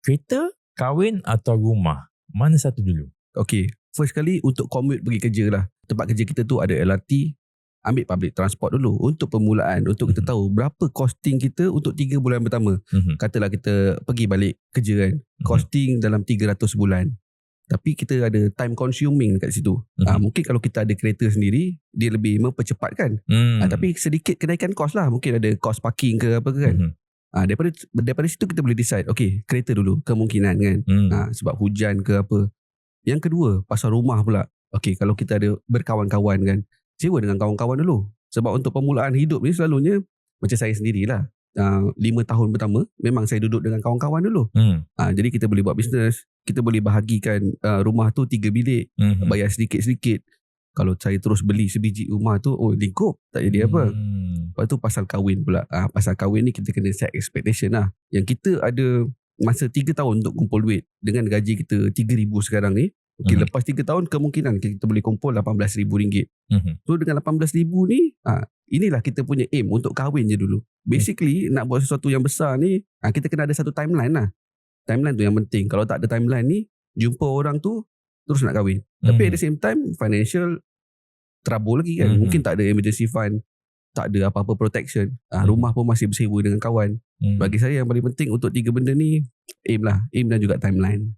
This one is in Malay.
Kereta, kahwin atau rumah? Mana satu dulu? Okay, first kali untuk commute pergi kerja lah. Tempat kerja kita tu ada LRT, ambil public transport dulu untuk permulaan, untuk kita tahu berapa costing kita untuk 3 bulan pertama. Katalah kita pergi balik kerja kan, costing dalam 300 bulan. Tapi kita ada time consuming kat situ. Mungkin kalau kita ada kereta sendiri, dia lebih mempercepatkan. Tapi sedikit kenaikan kos lah. Mungkin ada kos parking ke apa ke kan. Daripada situ kita boleh decide, okay, kereta dulu kemungkinan kan. Sebab hujan ke apa. Yang kedua, pasal rumah pula. Okay, kalau kita ada berkawan-kawan kan, sewa dengan kawan-kawan dulu. Sebab untuk permulaan hidup ni selalunya, macam saya sendirilah, 5 tahun pertama memang saya duduk dengan kawan-kawan dulu. Jadi kita boleh buat bisnes, kita boleh bahagikan rumah tu 3 bilik, bayar sedikit-sedikit. Kalau saya terus beli sebiji rumah tu, lingkup, tak jadi apa. Lepas tu pasal kahwin pula. Pasal kahwin ni kita kena set expectation lah. Yang kita ada masa 3 tahun untuk kumpul duit. Dengan gaji kita 3,000 sekarang ni, okay, lepas 3 tahun kemungkinan kita boleh kumpul RM18,000. So dengan RM18,000 ni, inilah kita punya aim untuk kahwin je dulu. Basically nak buat sesuatu yang besar ni, kita kena ada satu timeline lah. Timeline tu yang penting. Kalau tak ada timeline ni, jumpa orang tu terus nak kahwin. Tapi at the same time financial trouble lagi kan. Mungkin tak ada emergency fund, tak ada apa-apa protection. Rumah pun masih bersewa dengan kawan. Bagi saya yang paling penting untuk 3 benda ni, aim lah. Aim dan juga timeline.